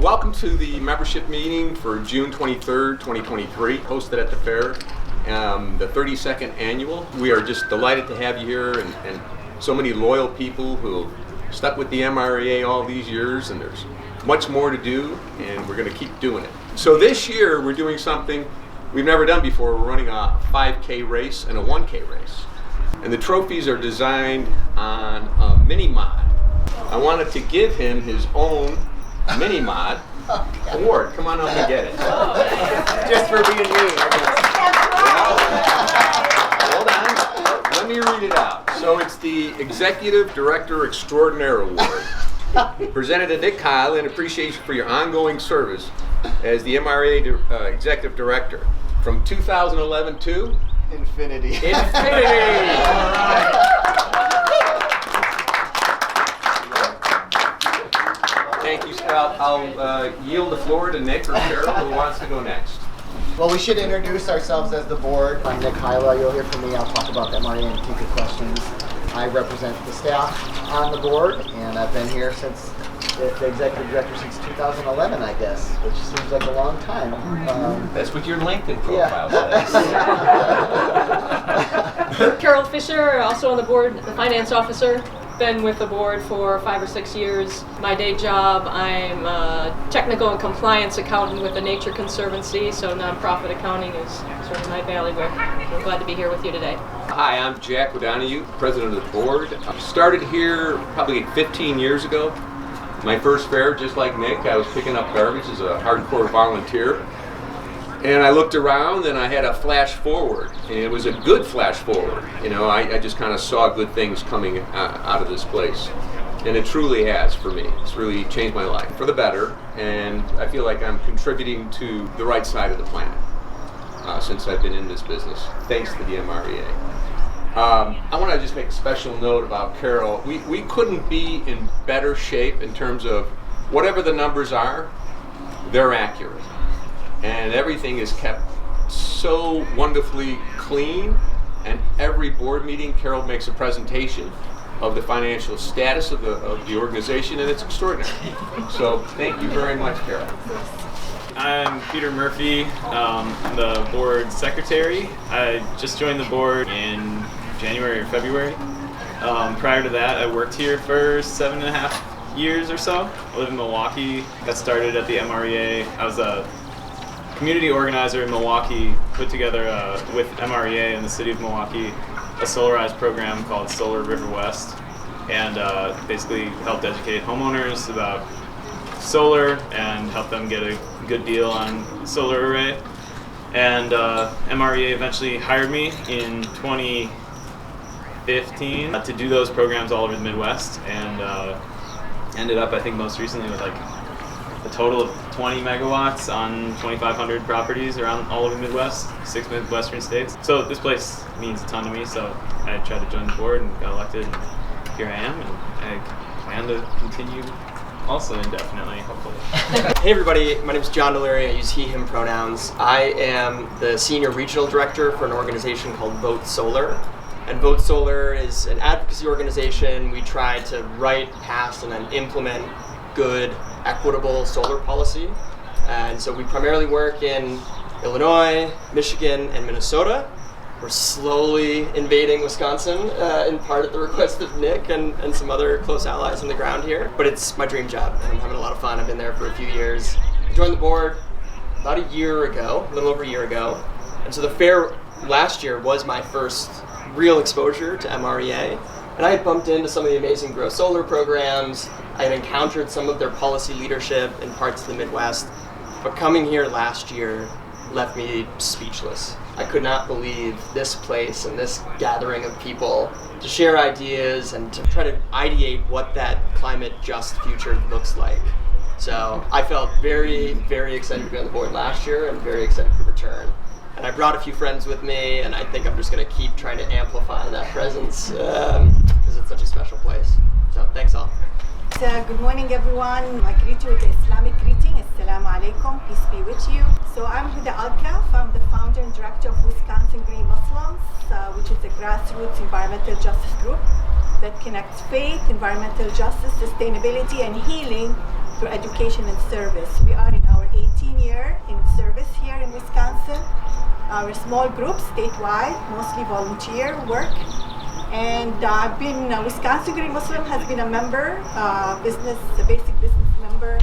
Welcome to the membership meeting for June 23rd, 2023, hosted at the fair, the 32nd annual. We are just delighted to have you here and so many loyal people who have stuck with the MREA all these years, and there's much more to do, and we're going to keep doing it. So this year we're doing something we've never done before. We're running a 5K race and a 1K race. And the trophies are designed on a mini mod. I wanted to give him his own mini mod award. Come on up and get it. Just for being me, I guess. Hold on. Let me read it out. So it's the Executive Director Extraordinaire Award, presented to Nick Hylla in appreciation for your ongoing service as the MREA Executive Director from 2011 to Infinity. Infinity. All right. Thank you. I'll yield the floor to Nick or Carol, who wants to go next. Well, we should introduce ourselves as the board. I'm Nick Hylla. You'll hear from me. I'll talk about the MREA and take your questions. I represent the staff on the board, and I've been here since the executive director since 2011, I guess, which seems like a long time. That's what your LinkedIn profile says. Carol Fisher, also on the board, the finance officer. Been with the board for 5 or 6 years. My day job, I'm a technical and compliance accountant with the Nature Conservancy, so nonprofit accounting is sort of my bailiwick. I'm glad to be here with you today. Hi, I'm Jack O'Donoghue, president of the board. I started here probably 15 years ago. My first fair, just like Nick, I was picking up garbage as a hardcore volunteer. And I looked around and I had a flash forward, and it was a good flash forward. You know, I just kind of saw good things coming out of this place. And it truly has for me. It's really changed my life for the better, and I feel like I'm contributing to the right side of the planet since I've been in this business, thanks to the MREA. I want to just make a special note about Carol. We couldn't be in better shape in terms of whatever the numbers are, they're accurate. And everything is kept so wonderfully clean, and every board meeting Carol makes a presentation of the financial status of the organization, and it's extraordinary. So thank you very much, Carol. I'm Peter Murphy, the board secretary. I just joined the board in January or February. Prior to that, I worked here for 7.5 years or so. I live in Milwaukee. Got started at the MREA. I was a community organizer in Milwaukee, put together with MREA and the city of Milwaukee a solarized program called Solar River West, and basically helped educate homeowners about solar and help them get a good deal on solar array. And MREA eventually hired me in 2015 to do those programs all over the Midwest, and ended up, I think most recently, with like a total of 20 megawatts on 2,500 properties around all over the Midwest, 6 Midwestern states. So this place means a ton to me, so I tried to join the board and got elected, and here I am, and I plan to continue also indefinitely, hopefully. Hey everybody, my name is John Delury. I use he, him pronouns. I am the senior regional director for an organization called Vote Solar. And Vote Solar is an advocacy organization. We try to write, pass, and then implement good, equitable solar policy. And so we primarily work in Illinois, Michigan, and Minnesota. We're slowly invading Wisconsin, in part at the request of Nick and some other close allies on the ground here. But it's my dream job, and I'm having a lot of fun. I've been there for a few years. I joined the board about a year ago, a little over a year ago. And so the fair last year was my first real exposure to MREA. And I had bumped into some of the amazing Grow Solar programs. I had encountered some of their policy leadership in parts of the Midwest. But coming here last year left me speechless. I could not believe this place and this gathering of people to share ideas and to try to ideate what that climate just future looks like. So I felt very, very excited to be on the board last year and very excited to return. And I brought a few friends with me, and I think I'm just going to keep trying to amplify that presence because it's such a special place. So thanks all. Good morning everyone. I greet you with the Islamic greeting. Assalamu alaikum. Peace be with you. So I'm Hylla Alkaf. I'm the founder and director of Wisconsin Green Muslims, which is a grassroots environmental justice group that connects faith, environmental justice, sustainability, and healing through education and service. We are in our 18th year in service here in Wisconsin. We're a small group statewide, mostly volunteer work. And I've been, Wisconsin Green Muslim has been a member, a basic business member,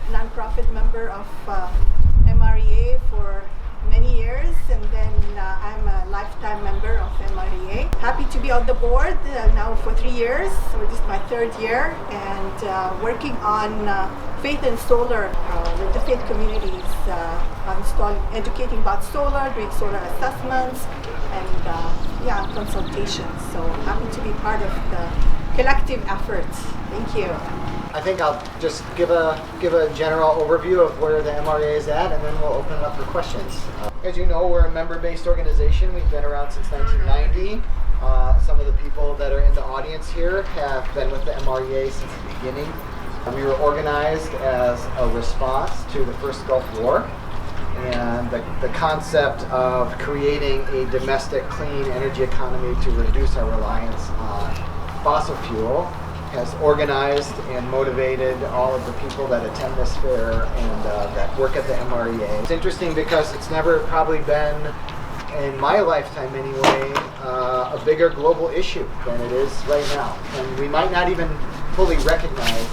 nonprofit member of MREA for many years, and then I'm a lifetime member of MREA. Happy to be on the board now for 3 years, so this is my 3rd year, and working on faith and solar with the faith communities, educating about solar, doing solar assessments, and consultations. So happy to be part of the collective efforts. Thank you. I think I'll just give a general overview of where the MREA is at, and then we'll open it up for questions. As you know, we're a member-based organization. We've been around since 1990. Some of the people that are in the audience here have been with the MREA since the beginning. We were organized as a response to the first Gulf War, and the concept of creating a domestic clean energy economy to reduce our reliance on fossil fuel has organized and motivated all of the people that attend this fair and that work at the MREA. It's interesting because it's never probably been, in my lifetime anyway, a bigger global issue than it is right now. And we might not even fully recognize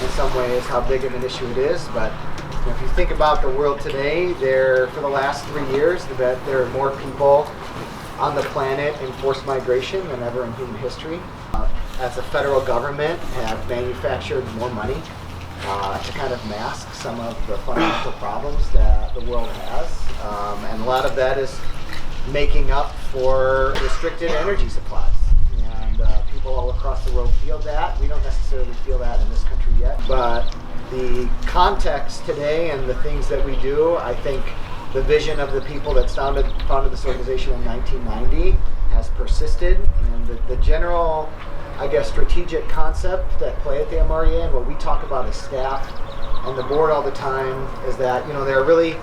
in some ways how big of an issue it is, but if you think about the world today, for the last 3 years, there are more people on the planet in forced migration than ever in human history. As the federal government have manufactured more money to kind of mask some of the fundamental problems that the world has. And a lot of that is making up for restricted energy supplies. And people all across the world feel that. We don't necessarily feel that in this country yet. But the context today and the things that we do, I think the vision of the people that founded this organization in 1990 has persisted. And the general, I guess, strategic concept that play at the MREA and what we talk about as staff and the board all the time is that, there are really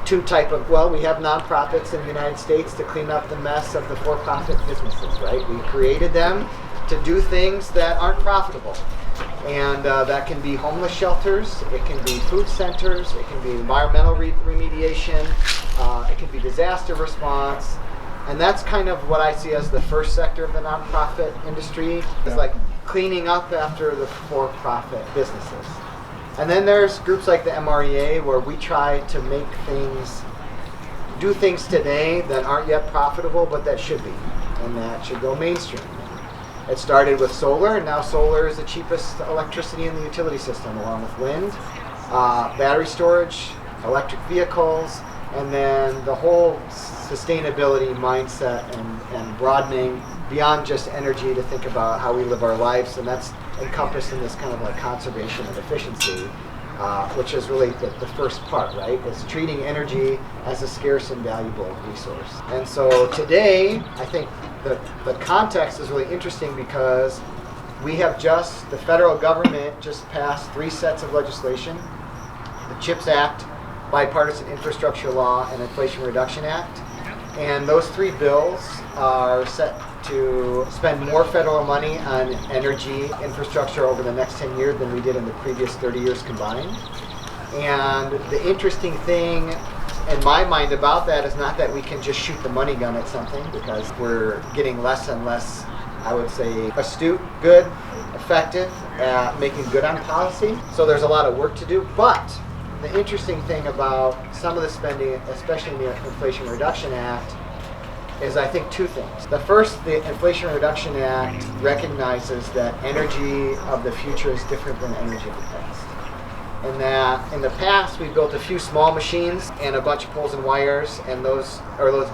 two type of, we have nonprofits in the United States to clean up the mess of the for-profit businesses, right? We created them to do things that aren't profitable. And that can be homeless shelters, it can be food centers, it can be environmental remediation, it can be disaster response. And that's kind of what I see as the first sector of the nonprofit industry, is like cleaning up after the for-profit businesses. And then there's groups like the MREA where we try to do things today that aren't yet profitable, but that should be, and that should go mainstream. It started with solar, and now solar is the cheapest electricity in the utility system, along with wind, battery storage, electric vehicles, and then the whole sustainability mindset and broadening beyond just energy to think about how we live our lives, and that's encompassed in this kind of like conservation and efficiency, which is really the first part, right? It's treating energy as a scarce and valuable resource. And so today, I think the context is really interesting because the federal government just passed 3 sets of legislation: the CHIPS Act, Bipartisan Infrastructure Law, and Inflation Reduction Act. And those 3 bills are set to spend more federal money on energy infrastructure over the next 10 years than we did in the previous 30 years combined. And the interesting thing in my mind about that is not that we can just shoot the money gun at something, because we're getting less and less, I would say, astute, good, effective at making good on policy. So there's a lot of work to do. But the interesting thing about some of the spending, especially in the Inflation Reduction Act, is I think 2 things. The first, the Inflation Reduction Act recognizes that energy of the future is different than energy of the past. And that in the past we built a few small machines and a bunch of poles and wires, and those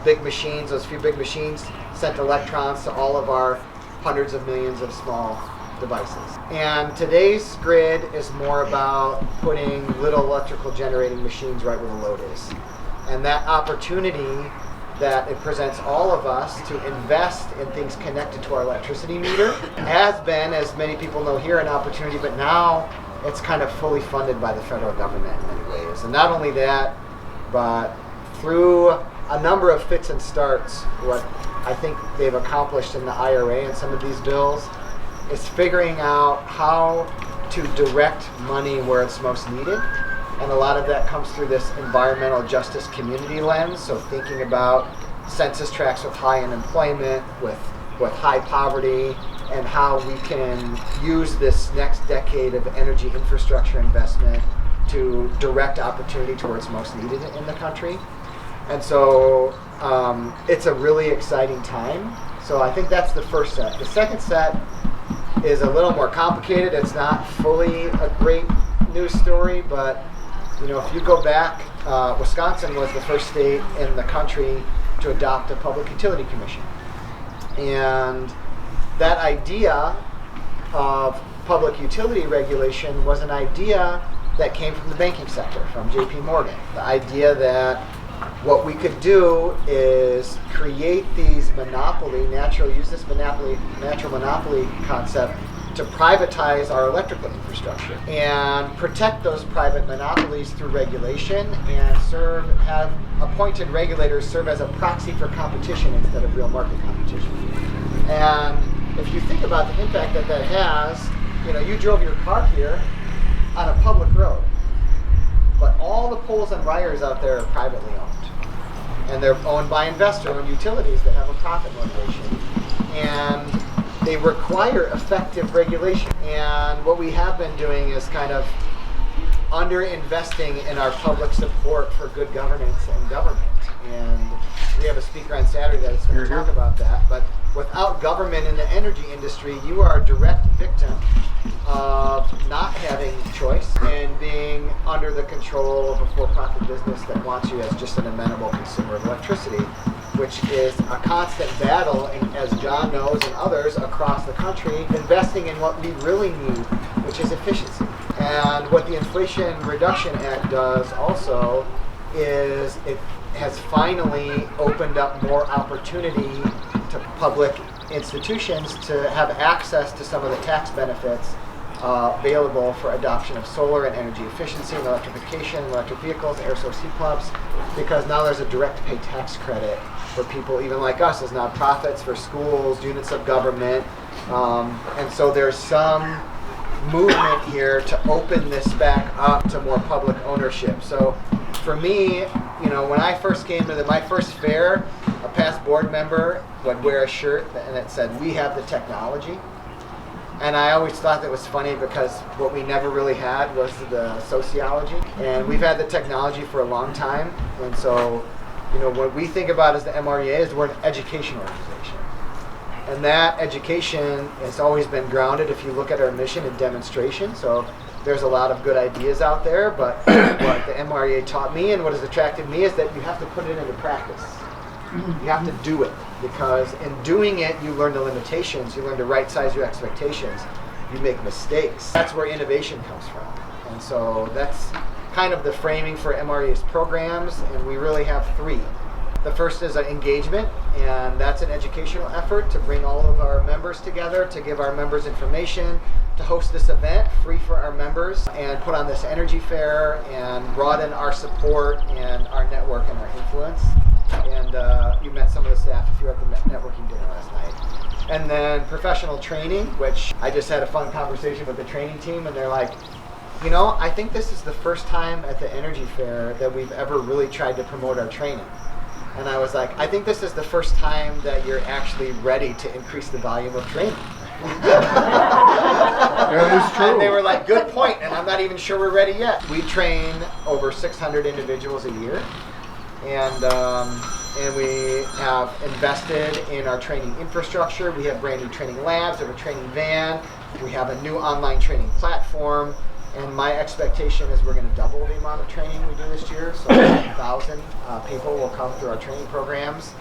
big machines, those few big machines sent electrons to all of our hundreds of millions of small devices. And today's grid is more about putting little electrical generating machines right where the load is. And that opportunity that it presents all of us to invest in things connected to our electricity meter has been, as many people know here, an opportunity, but now it's kind of fully funded by the federal government in many ways. And not only that, but through a number of fits and starts, what I think they've accomplished in the IRA and some of these bills is figuring out how to direct money where it's most needed. And a lot of that comes through this environmental justice community lens. So thinking about census tracts with high unemployment, with high poverty, and how we can use this next decade of energy infrastructure investment to direct opportunity towards most needed in the country. And so it's a really exciting time. So I think that's the first set. The second set is a little more complicated. It's not fully a great news story, but if you go back, Wisconsin was the first state in the country to adopt a public utility commission. And that idea of public utility regulation was an idea that came from the banking sector, from J.P. Morgan. The idea that what we could do is create these natural monopoly concept to privatize our electrical infrastructure and protect those private monopolies through regulation and have appointed regulators serve as a proxy for competition instead of real market competition. And if you think about the impact that has, you drove your car here on a public road, but all the poles and wires out there are privately owned. And they're owned by investor-owned utilities that have a profit motivation. And they require effective regulation. And what we have been doing is kind of under-investing in our public support for good governance and government. And we have a speaker on Saturday that's going to talk about that. But without government in the energy industry, you are a direct victim of not having choice and being under the control of a for-profit business that wants you as just an amenable consumer of electricity, which is a constant battle, and as John knows and others across the country, investing in what we really need, which is efficiency. And what the Inflation Reduction Act does also is it has finally opened up more opportunity to public institutions to have access to some of the tax benefits available for adoption of solar and energy efficiency and electrification, electric vehicles, air source heat pumps, because now there's a direct pay tax credit for people even like us as nonprofits, for schools, units of government. And so there's some movement here to open this back up to more public ownership. So for me, when I first came to my first fair, a past board member would wear a shirt and it said, "We have the technology." And I always thought that was funny because what we never really had was the sociology. And we've had the technology for a long time. And so, what we think about as the MREA is we're an education organization. And that education has always been grounded, if you look at our mission and demonstration. So there's a lot of good ideas out there, but what the MREA taught me and what has attracted me is that you have to put it into practice. You have to do it, because in doing it, you learn the limitations, you learn to right-size your expectations, you make mistakes. That's where innovation comes from. And so that's kind of the framing for MREA's programs, and we really have three. The first is an engagement, and that's an educational effort to bring all of our members together, to give our members information, to host this event free for our members, and put on this energy fair, and broaden our support and our network and our influence. And you met some of the staff if you were at the networking dinner last night. And then professional training, which I just had a fun conversation with the training team, and they're like, I think this is the first time at the energy fair that we've ever really tried to promote our training. And I was like, I think this is the first time that you're actually ready to increase the volume of training. That is true. And they were like, good point, and I'm not even sure we're ready yet. We train over 600 individuals a year, and we have invested in our training infrastructure. We have brand new training labs, we have a training van, we have a new online training platform, and my expectation is we're going to double the amount of training we do this year, so 1,000 people will come through our training programs.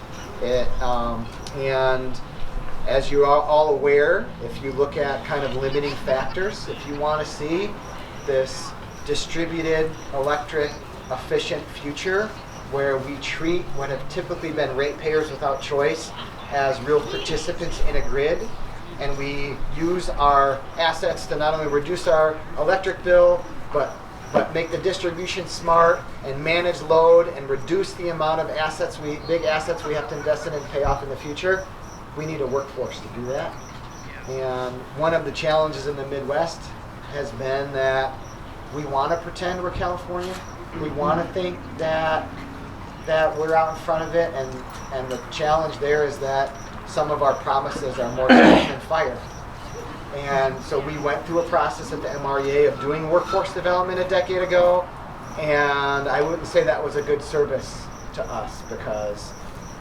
And as you are all aware, if you look at kind of limiting factors, if you want to see this distributed, electric, efficient future where we treat what have typically been ratepayers without choice as real participants in a grid, and we use our assets to not only reduce our electric bill, but make the distribution smart and manage load and reduce the amount of big assets we have to invest in and pay off in the future, we need a workforce to do that. And one of the challenges in the Midwest has been that we want to pretend we're California. We want to think that we're out in front of it, and the challenge there is that some of our promises are more smoke than fire. And so we went through a process at the MREA of doing workforce development a decade ago, and I wouldn't say that was a good service to us because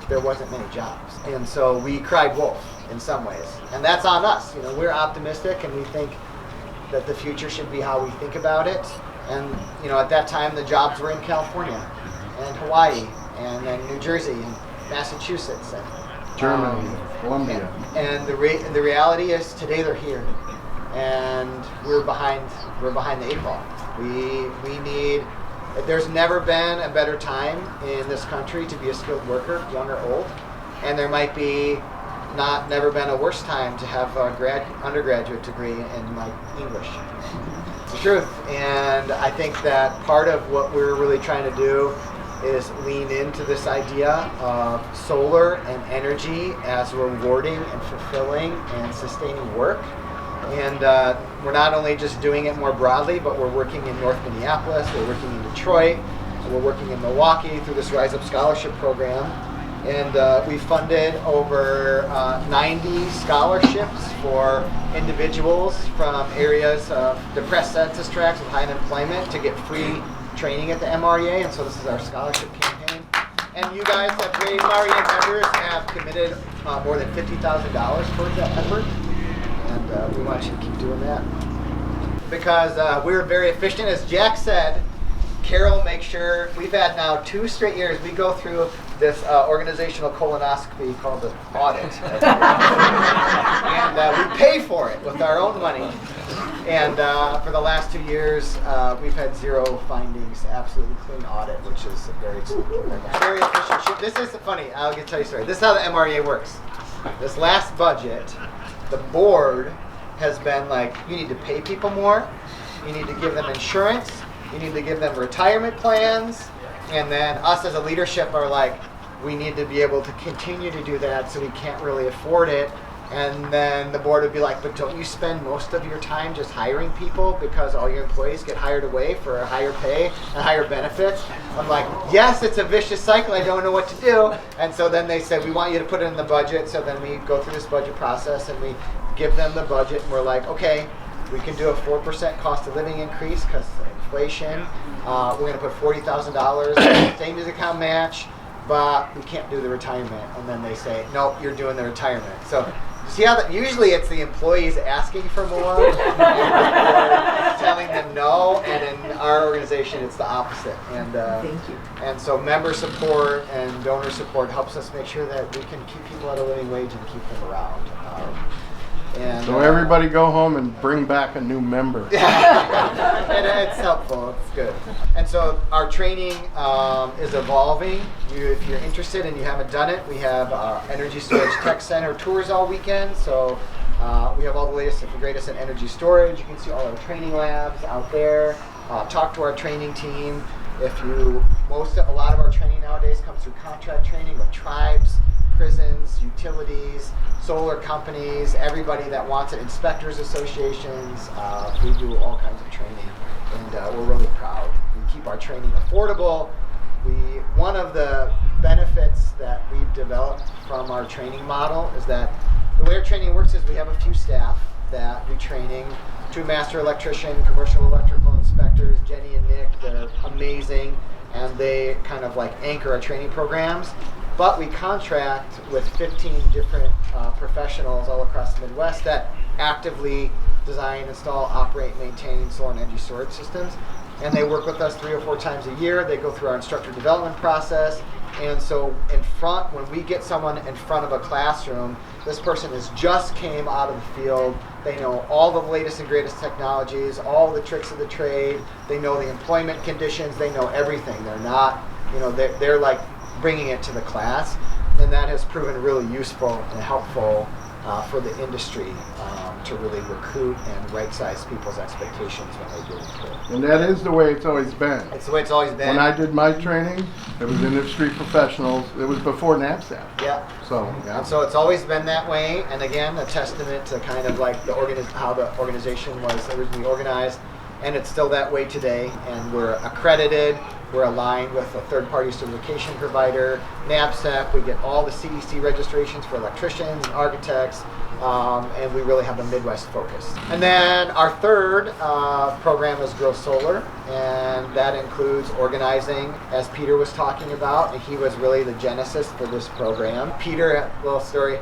there wasn't many jobs. And so we cried wolf in some ways, and that's on us. We're optimistic, and we think that the future should be how we think about it. And at that time, the jobs were in California and Hawaii and then New Jersey and Massachusetts and Germany, Colombia. And the reality is today they're here, and we're behind the eight ball. We need. There's never been a better time in this country to be a skilled worker, young or old, and there might be never been a worse time to have a undergraduate degree in English. It's the truth, and I think that part of what we're really trying to do is lean into this idea of solar and energy as rewarding and fulfilling and sustaining work. And we're not only just doing it more broadly, but we're working in North Minneapolis, we're working in Detroit, we're working in Milwaukee through this Rise Up Scholarship Program. And we funded over 90 scholarships for individuals from areas of depressed census tracts with high unemployment to get free training at the MREA. And so this is our scholarship campaign. And you guys MREA members have committed more than $50,000 towards that effort. And we want you to keep doing that. Because we're very efficient. As Jack said, Carol makes sure, we've had now 2 straight years, we go through this organizational colonoscopy called the audit. And we pay for it with our own money. And for the last 2 years, we've had 0 findings, absolutely clean audit, which is very efficient. This is funny, I'll tell you a story. This is how the MREA works. This last budget, the board has been like, you need to pay people more, you need to give them insurance, you need to give them retirement plans, and then us as a leadership are like, we need to be able to continue to do that, so we can't really afford it. And then the board would be like, but don't you spend most of your time just hiring people because all your employees get hired away for a higher pay and higher benefits? I'm like, yes, it's a vicious cycle. I don't know what to do. And so then they said, we want you to put it in the budget. So then we go through this budget process and we give them the budget. And we're like, okay, we can do a 4% cost of living increase because of inflation. We're going to put $40,000 savings account match, but we can't do the retirement. And then they say, nope, you're doing the retirement. So see how that usually it's the employees asking for more and telling them no, and in our organization it's the opposite. And thank you. And so member support and donor support helps us make sure that we can keep people at a living wage and keep them around. So everybody go home and bring back a new member. And it's helpful. It's good. And so our training is evolving. If you're interested and you haven't done it, we have our Energy Storage Tech Center tours all weekend. So we have all the latest and the greatest in energy storage. You can see all our training labs out there. Talk to our training team. A lot of our training nowadays comes through contract training with tribes, prisons, utilities, solar companies, everybody that wants it, inspectors associations. We do all kinds of training, and we're really proud. We keep our training affordable. One of the benefits that we've developed from our training model is that the way our training works is we have a few staff that do training, 2 master electrician, commercial electrical inspectors, Jenny and Nick. They're amazing, and they kind of like anchor our training programs. But we contract with 15 different professionals all across the Midwest that actively design, install, operate, maintain solar and energy storage systems. And they work with us 3 or 4 times a year. They go through our instructor development process. And so when we get someone in front of a classroom, this person just came out of the field. They know all the latest and greatest technologies, all the tricks of the trade. They know the employment conditions. They know everything. They're not, they're like bringing it to the class. And that has proven really useful and helpful for the industry. to really recruit and right-size people's expectations when they do it. And that is the way it's always been. It's the way it's always been. When I did my training, it was industry professionals. It was before NAPSAP. Yeah. So, yeah. And so it's always been that way. And again, a testament to kind of like how the organization was originally organized. And it's still that way today. And we're accredited. We're aligned with a third-party certification provider, NAPSAP. We get all the CEC registrations for electricians and architects. And we really have a Midwest focus. And then our third program is Grow Solar, and that includes organizing, as Peter was talking about, and he was really the genesis for this program. Peter, little story,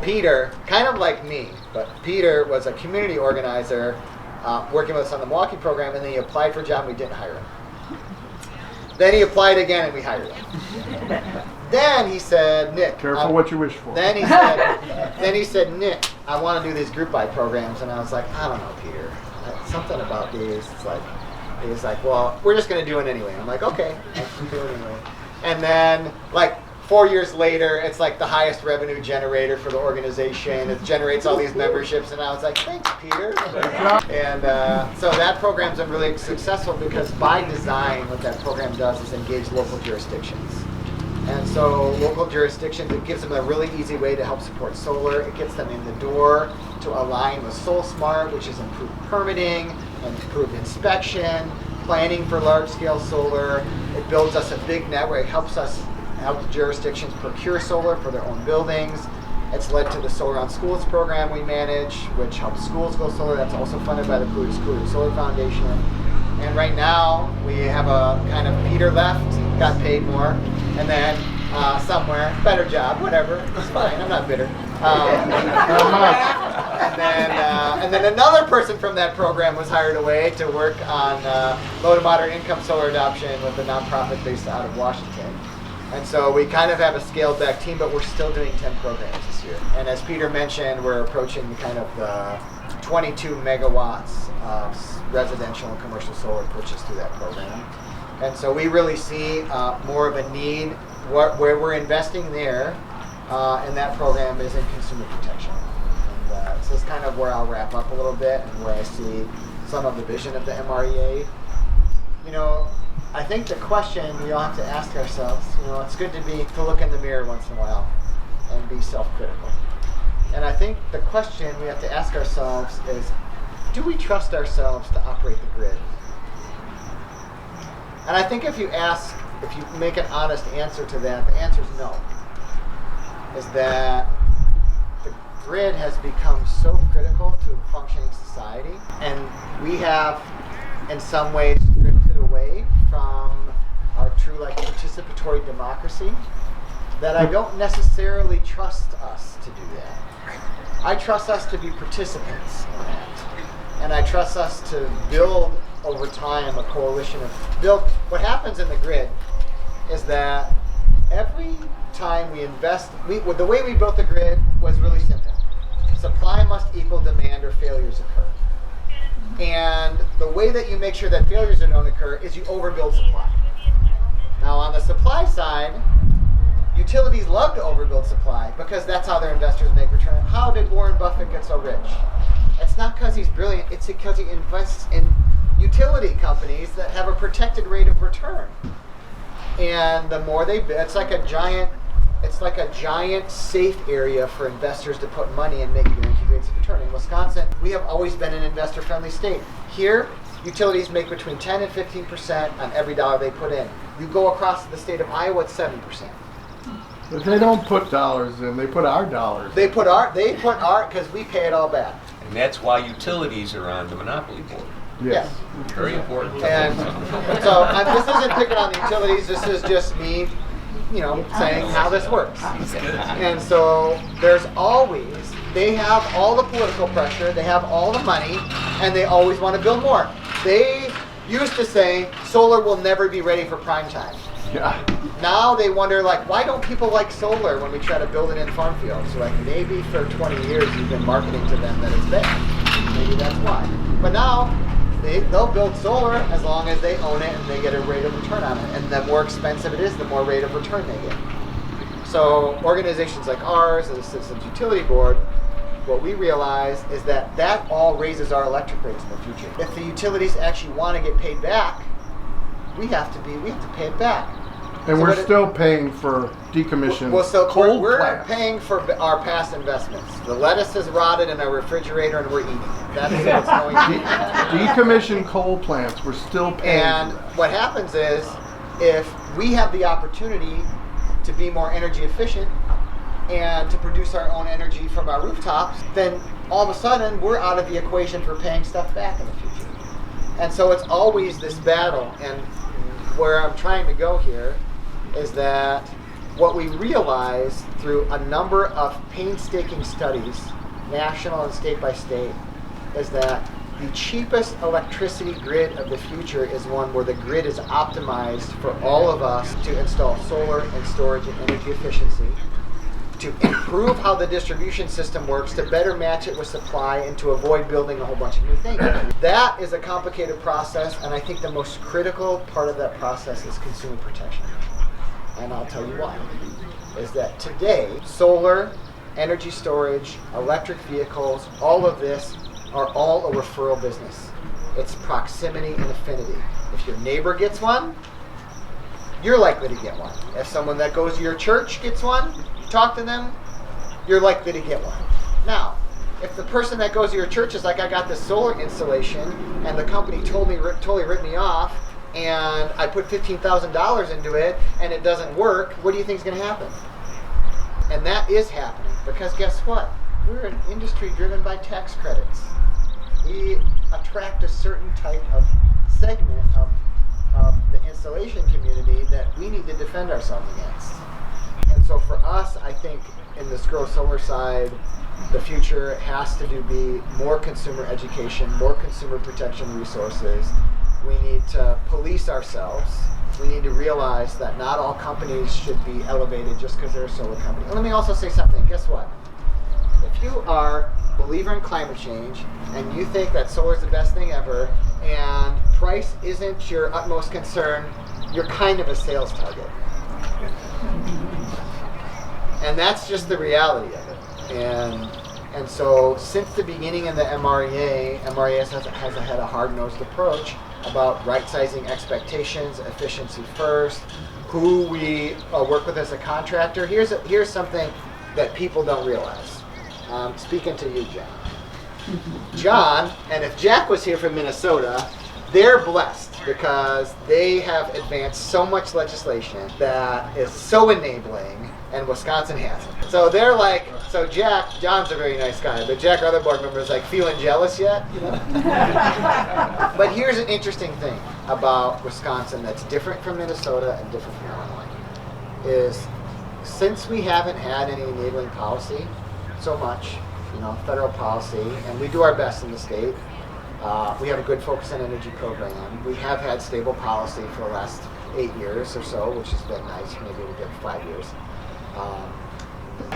Peter, kind of like me, but Peter was a community organizer working with us on the Milwaukee program, and then he applied for a job and we didn't hire him. Then he applied again and we hired him. Then he said, Nick. Careful what you wish for. Then he said, Nick, I want to do these group buy programs. And I was like, I don't know, Peter. Something about these. He's like, well, we're just going to do it anyway. I'm like, okay, let's do it anyway. And then, like, 4 years later, it's like the highest revenue generator for the organization. It generates all these memberships. And I was like, thanks, Peter. And so that program's been really successful because by design, what that program does is engage local jurisdictions. And so local jurisdictions, it gives them a really easy way to help support solar. It gets them in the door to align with SolSmart, which is improved permitting and improved inspection, planning for large-scale solar. It builds us a big network. It helps jurisdictions procure solar for their own buildings. It's led to the Solar on Schools program we manage, which helps schools go solar. That's also funded by the Polluted Solar Foundation. And right now, we have a kind of Peter left, got paid more, and then somewhere, better job, whatever, it's fine, I'm not bitter. And then another person from that program was hired away to work on low to moderate income solar adoption with a nonprofit based out of Washington. And so we kind of have a scaled back team, but we're still doing 10 programs this year. And as Peter mentioned, we're approaching kind of the 22 megawatts of residential and commercial solar purchased through that program. And so we really see more of a need. Where we're investing there in that program is in consumer protection. And so it's kind of where I'll wrap up a little bit and where I see some of the vision of the MREA. You know, I think the question we all have to ask ourselves, you know, it's good to look in the mirror once in a while and be self-critical. And I think the question we have to ask ourselves is, do we trust ourselves to operate the grid? And I think if you make an honest answer to that, the answer is no. Is that the grid has become so critical to a functioning society, and we have, in some ways, drifted away from our true participatory democracy, that I don't necessarily trust us to do that. I trust us to be participants in that. And I trust us to build over time a coalition what happens in the grid is that every time we invest, the way we built the grid was really simple. Supply must equal demand or failures occur. And the way that you make sure that failures don't occur is you overbuild supply. Now on the supply side, utilities love to overbuild supply because that's how their investors make return. How did Warren Buffett get so rich? It's not because he's brilliant, it's because he invests in utility companies that have a protected rate of return. And the more they bid, it's like a giant safe area for investors to put money and make guaranteed rates of return. In Wisconsin, we have always been an investor-friendly state. Here, utilities make between 10 and 15% on every dollar they put in. You go across the state of Iowa, it's 7%. But they don't put dollars in, they put our dollars. They put our, because we pay it all back. And that's why utilities are on the monopoly board. Yes. Very important. And so this isn't picking on the utilities, this is just me, saying how this works. And so they have all the political pressure, they have all the money, and they always want to build more. They used to say solar will never be ready for prime time. Yeah. Now they wonder, why don't people like solar when we try to build it in farm fields? So maybe for 20 years you've been marketing to them that it's bad. Maybe that's why. But now they'll build solar as long as they own it and they get a rate of return on it. And the more expensive it is, the more rate of return they get. So organizations like ours, the Citizens Utility Board, what we realize is that that all raises our electric rates in the future. If the utilities actually want to get paid back, we have to pay it back. And So we're what it- still paying for decommissioned Well, so coal we're plants. paying for our past investments. The lettuce is rotted in our refrigerator and we're eating it. That's what's going on. Decommissioned coal plants, we're still paying. And what happens is, if we have the opportunity to be more energy efficient and to produce our own energy from our rooftops, then all of a sudden we're out of the equation for paying stuff back in the future. And so it's always this battle. And where I'm trying to go here is that what we realize through a number of painstaking studies, national and state by state, is that the cheapest electricity grid of the future is one where the grid is optimized for all of us to install solar and storage and energy efficiency, to improve how the distribution system works, to better match it with supply, and to avoid building a whole bunch of new things. That is a complicated process, and I think the most critical part of that process is consumer protection. And I'll tell you why. Is that today, solar, energy storage, electric vehicles, all of this are all a referral business. It's proximity and affinity. If your neighbor gets one, you're likely to get one. If someone that goes to your church gets one, you talk to them, you're likely to get one. Now, if the person that goes to your church is like, I got this solar installation and the company totally ripped me off, and I put $15,000 into it and it doesn't work, what do you think is going to happen? And that is happening, because guess what? We're an industry driven by tax credits. We attract a certain type of segment of the installation community that we need to defend ourselves against. And so for us, I think in this Grow Solar side, the future has to be more consumer education, more consumer protection resources. We need to police ourselves. We need to realize that not all companies should be elevated just because they're a solar company. And let me also say something. Guess what? If you are a believer in climate change and you think that solar is the best thing ever and price isn't your utmost concern, you're kind of a sales target. And that's just the reality of it. And so since the beginning of the MREA has had a hard-nosed approach about right-sizing expectations, efficiency first, who we work with as a contractor. Here's something that people don't realize. Speaking to you, John. John, and if Jack was here from Minnesota, they're blessed because they have advanced so much legislation that is so enabling, and Wisconsin hasn't. So they're like, John's a very nice guy, but Jack, our other board member, is like feeling jealous yet, you know? But here's an interesting thing about Wisconsin that's different from Minnesota and different from Illinois, is since we haven't had any enabling policy so much, federal policy, and we do our best in the state. We have a good focus on energy program. We have had stable policy for the last 8 years or so, which has been nice. Maybe we'll get 5 years.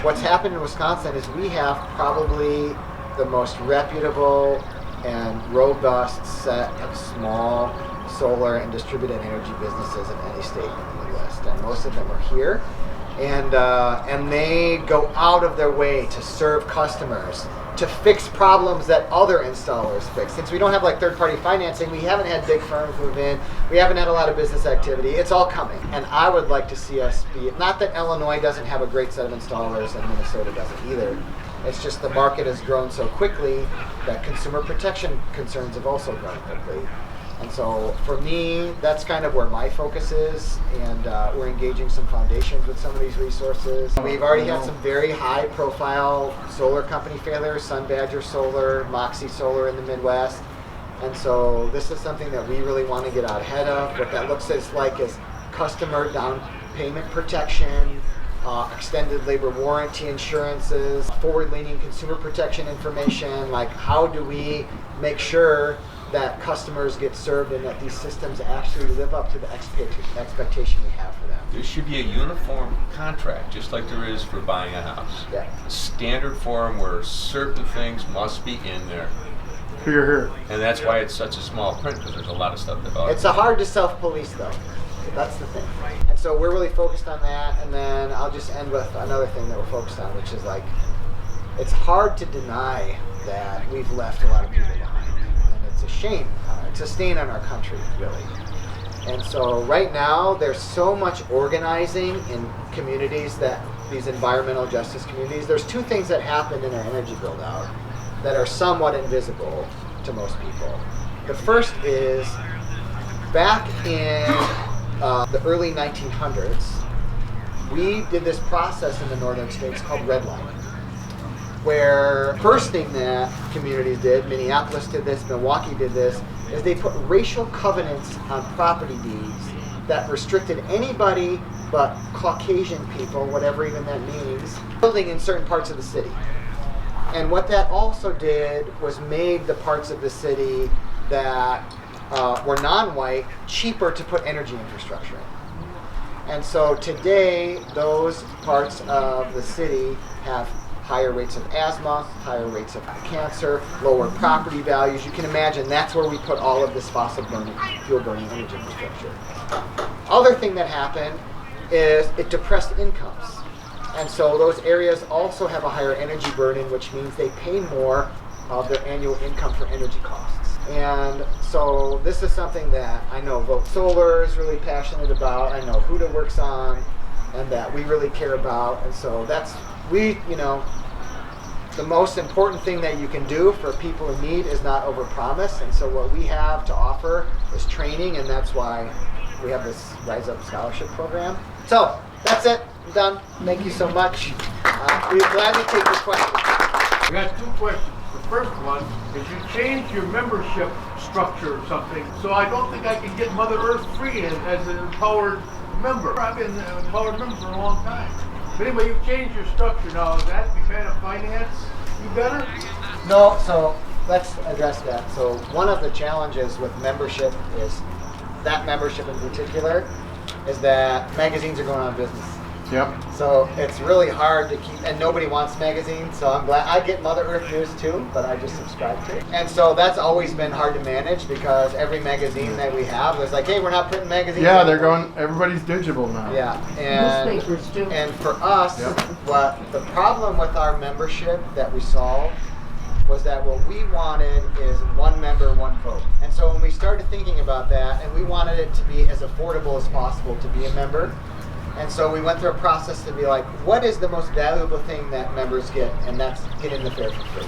What's happened in Wisconsin is we have probably the most reputable and robust set of small solar and distributed energy businesses in any state in the Midwest, and most of them are here. And they go out of their way to serve customers, to fix problems that other installers fix. Since we don't have third-party financing, we haven't had big firms move in, we haven't had a lot of business activity. It's all coming. And I would like to see us be, not that Illinois doesn't have a great set of installers and Minnesota doesn't either. It's just the market has grown so quickly that consumer protection concerns have also grown quickly. And so for me, that's kind of where my focus is, and we're engaging some foundations with some of these resources. We've already had some very high profile solar company failures, Sun Badger Solar, Moxie Solar in the Midwest. And so this is something that we really want to get out ahead of. What that looks like is customer down payment protection, extended labor warranty insurances, forward-leaning consumer protection information, like how do we make sure that customers get served and that these systems actually live up to the expectation we have for them. There should be a uniform contract, just like there is for buying a house. Yeah. Standard form where certain things must be in there. Here. And that's why it's such a small print, because there's a lot of stuff that It's hard to self-police though. That's the thing. And so we're really focused on that, and then I'll just end with another thing that we're focused on, which is it's hard to deny that we've left a lot of people behind. And it's a shame. It's a stain on our country, really. And so right now, there's so much organizing in communities, that these environmental justice communities. There's two things that happen in our energy build-out that are somewhat invisible to most people. The first is, back in the early 1900s, we did this process in the northern states called redlining, where first thing that communities did, Minneapolis did this, Milwaukee did this, is they put racial covenants on property deeds that restricted anybody but Caucasian people, whatever even that means, building in certain parts of the city. And what that also did was made the parts of the city that were non-white cheaper to put energy infrastructure in. And so today, those parts of the city have higher rates of asthma, higher rates of cancer, lower property values. You can imagine that's where we put all of this fossil fuel burning energy infrastructure. Other thing that happened is it depressed incomes. And so those areas also have a higher energy burden, which means they pay more of their annual income for energy costs. And so this is something that I know Vote Solar is really passionate about. I know Hylla works on, and that we really care about. And so that's, the most important thing that you can do for people in need is not overpromise. And so what we have to offer is training, and that's why we have this Rise Up Scholarship Program. So that's it. I'm done. Thank you so much. We'd gladly take your questions. I got two questions. The first one is you changed your membership structure or something, so I don't think I can get Mother Earth free as an empowered member. I've been an empowered member for a long time. But anyway, you've changed your structure now. Is that to kind of finance you better? No, so let's address that. So one of the challenges with membership is, that membership in particular, is that magazines are going out of business. Yep. So it's really hard to keep, and nobody wants magazines, so I'm glad. I get Mother Earth News too, but I just subscribe to it. And so that's always been hard to manage, because every magazine that we have is like, hey, we're not printing magazines Yeah, anymore. they're going, everybody's digital now. Yeah, and Newspapers too. And for us, Yep. what the problem with our membership that we solved was that what we wanted is one member, one vote. And so when we started thinking about that, and we wanted it to be as affordable as possible to be a member, and so we went through a process to be like, what is the most valuable thing that members get? And that's getting the fare for free.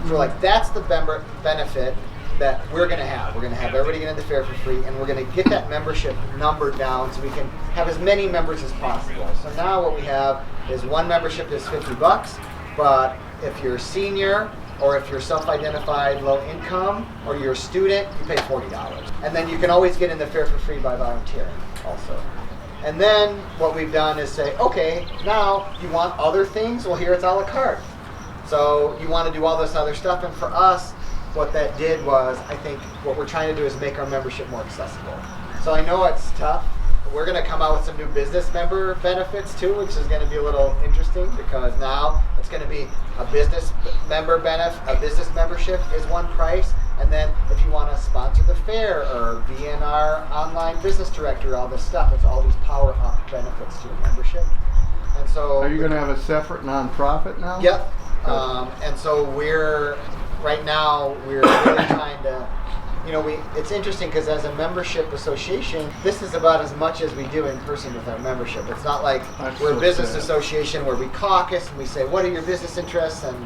So we're like, that's the benefit that we're going to have. We're going to have everybody get in the fare for free, and we're going to get that membership number down so we can have as many members as possible. So now what we have is one membership is $50, but if you're a senior, or if you're self-identified low income, or you're a student, you pay $40. And then you can always get in the fare for free by volunteering also. And then what we've done is say, okay, now you want other things? Well, here it's a la carte. So you want to do all this other stuff, and for us, what that did was, I think what we're trying to do is make our membership more accessible. So I know it's tough. We're going to come out with some new business member benefits too, which is going to be a little interesting, because now it's going to be a business member benefit. A business membership is one price, and then if you want to sponsor the fair or be in our online business directory, all this stuff, it's all these power up benefits to a membership. And so, Are you going to have a separate nonprofit now? Yep. And so right now we're really trying to. It's interesting, because as a membership association, this is about as much as we do in person with our membership. It's not like we're a business association where we caucus and we say, what are your business interests and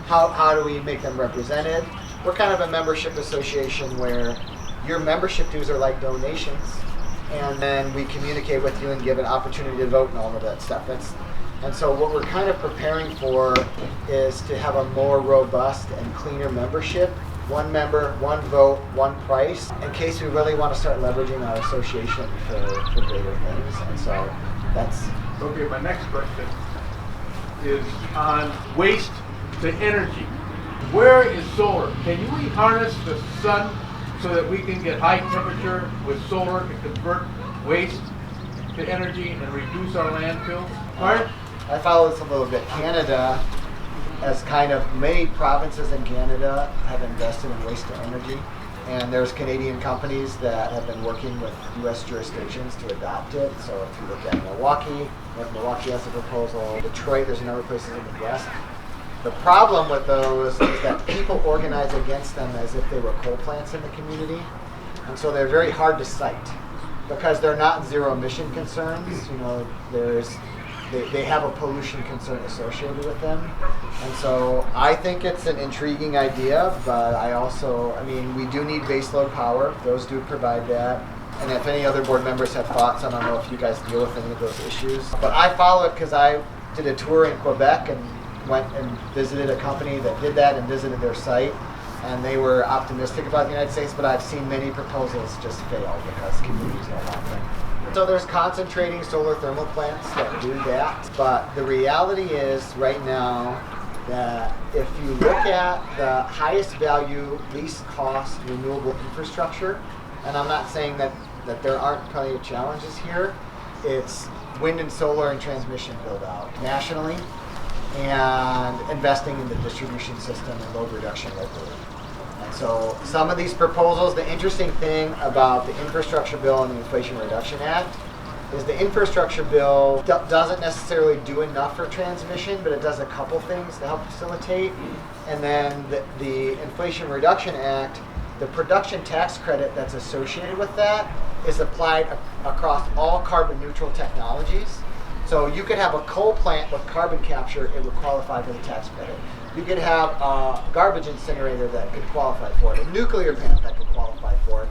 how do we make them represented? We're kind of a membership association where your membership dues are like donations, and then we communicate with you and give an opportunity to vote and all of that stuff. And so what we're kind of preparing for is to have a more robust and cleaner membership. One member, one vote, one price, in case we really want to start leveraging our association for greater things. And so that's... Okay, my next question is on waste to energy. Where is solar? Can we harness the sun so that we can get high temperature with solar to convert waste to energy and reduce our landfills? Right? I follow this a little bit. Canada, as kind of many provinces in Canada, have invested in waste to energy. And there's Canadian companies that have been working with U.S. jurisdictions to adopt it. So if you look at Milwaukee has a proposal. Detroit, there's a number of places in the West. The problem with those is that people organize against them as if they were coal plants in the community. And so they're very hard to cite because they're not zero emission concerns. You know, they have a pollution concern associated with them. And so I think it's an intriguing idea, but I mean, we do need baseload power. Those do provide that. And if any other board members have thoughts, I don't know if you guys deal with any of those issues. But I follow it because I did a tour in Quebec and went and visited a company that did that and visited their site. And they were optimistic about the United States, but I've seen many proposals just fail because communities don't want them. So there's concentrating solar thermal plants that do that. But the reality is right now that if you look at the highest value, least cost renewable infrastructure, and I'm not saying that there aren't plenty of challenges here, it's wind and solar and transmission build out nationally and investing in the distribution system and load reduction locally. And so some of these proposals, the interesting thing about the infrastructure bill and the Inflation Reduction Act is the infrastructure bill doesn't necessarily do enough for transmission, but it does a couple things to help facilitate. And then the Inflation Reduction Act, the production tax credit that's associated with that is applied across all carbon neutral technologies. So you could have a coal plant with carbon capture, it would qualify for the tax credit. You could have a garbage incinerator that could qualify for it, a nuclear plant that could qualify for it,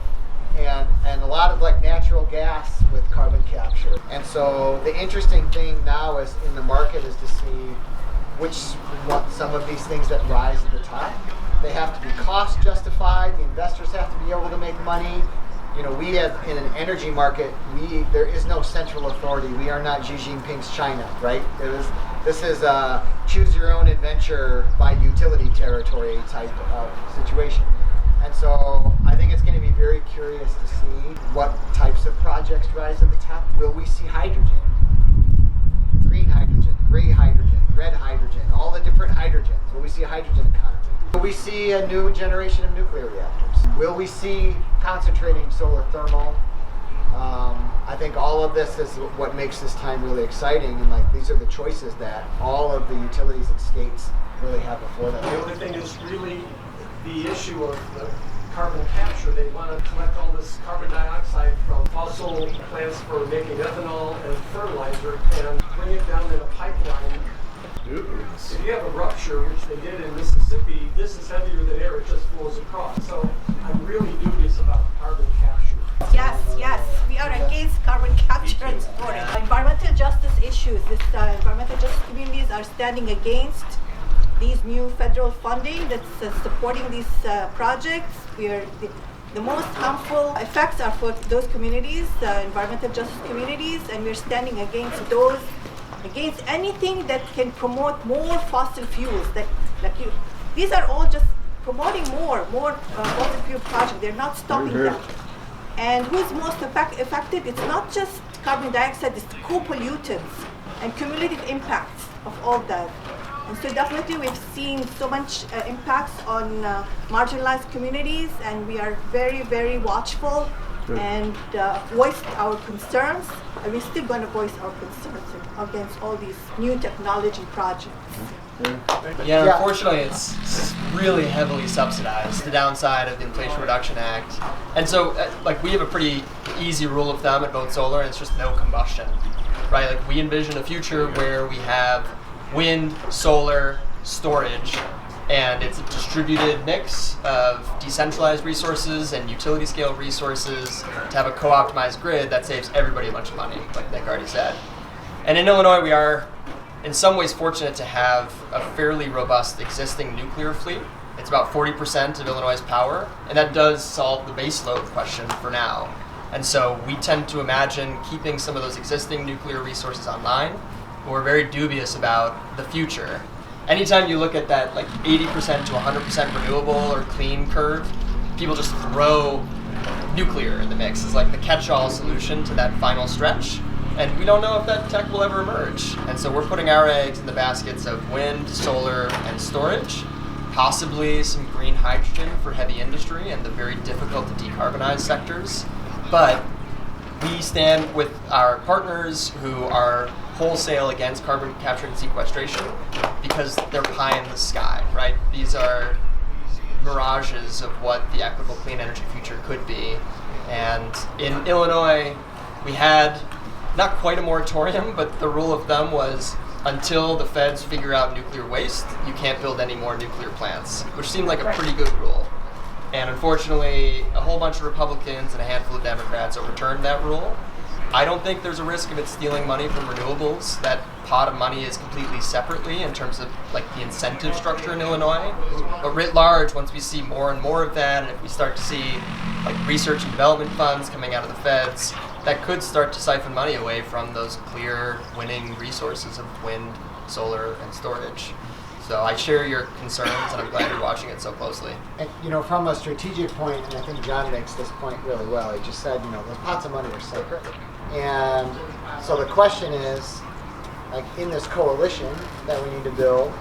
and a lot of like natural gas with carbon capture. And so the interesting thing now is in the market is to see some of these things that rise at the top. They have to be cost justified. The investors have to be able to make money. You know, we have in an energy market, there is no central authority. We are not Xi Jinping's China, right? This is a choose your own adventure by utility territory type of situation. And so I think it's going to be very curious to see what types of projects rise to the top. Will we see hydrogen? Green hydrogen, gray hydrogen, red hydrogen, all the different hydrogens. Will we see a hydrogen economy? Will we see a new generation of nuclear reactors? Will we see concentrating solar thermal? I think all of this is what makes this time really exciting, and like these are the choices that all of the utilities and states really have before them. The other thing is really the issue of the carbon capture. They want to collect all this carbon dioxide from fossil plants for making ethanol and fertilizer and bring it down in a pipeline. If you have a rupture, which they did in Mississippi, this is heavier than air, it just flows across. So I'm really dubious about carbon capture. Yes, we are against carbon capture and storage. Environmental justice issues, environmental justice communities are standing against these new federal funding that's supporting these projects. The most harmful effects are for those communities, environmental justice communities, and we're standing against those, against anything that can promote more fossil fuels. These are all just promoting more fossil fuel projects. They're not stopping them. And who's most affected? It's not just carbon dioxide, it's the co-pollutants and cumulative impacts of all that. And so definitely we've seen so much impacts on marginalized communities, and we are very, very watchful and voiced our concerns. And we're still going to voice our concerns against all these new technology projects. Yeah, unfortunately, it's really heavily subsidized, the downside of the Inflation Reduction Act. And so, we have a pretty easy rule of thumb at Vote Solar, and it's just no combustion, right? Like, we envision a future where we have wind, solar, storage, and it's a distributed mix of decentralized resources and utility scale resources to have a co-optimized grid that saves everybody a bunch of money, like Nick already said. And in Illinois, we are in some ways fortunate to have a fairly robust existing nuclear fleet. It's about 40% of Illinois' power, and that does solve the baseload question for now. And so we tend to imagine keeping some of those existing nuclear resources online, but we're very dubious about the future. Anytime you look at that 80% to 100% renewable or clean curve, people just throw nuclear in the mix as the catch-all solution to that final stretch. And we don't know if that tech will ever emerge. And so we're putting our eggs in the baskets of wind, solar, and storage, possibly some green hydrogen for heavy industry and the very difficult to decarbonize sectors. But we stand with our partners who are wholesale against carbon capture and sequestration because they're pie in the sky, right? These are mirages of what the equitable clean energy future could be. And in Illinois, we had not quite a moratorium, but the rule of thumb was until the feds figure out nuclear waste, you can't build any more nuclear plants, which seemed like a pretty good rule. And unfortunately, a whole bunch of Republicans and a handful of Democrats overturned that rule. I don't think there's a risk of it stealing money from renewables. That pot of money is completely separately in terms of like the incentive structure in Illinois. But writ large, once we see more and more of that, and if we start to see like research and development funds coming out of the feds, that could start to siphon money away from those clear winning resources of wind, solar, and storage. So I share your concerns, and I'm glad you're watching it so closely. And from a strategic point, and I think John makes this point really well. He just said, those pots of money are separate. And so the question is, like in this coalition that we need to build,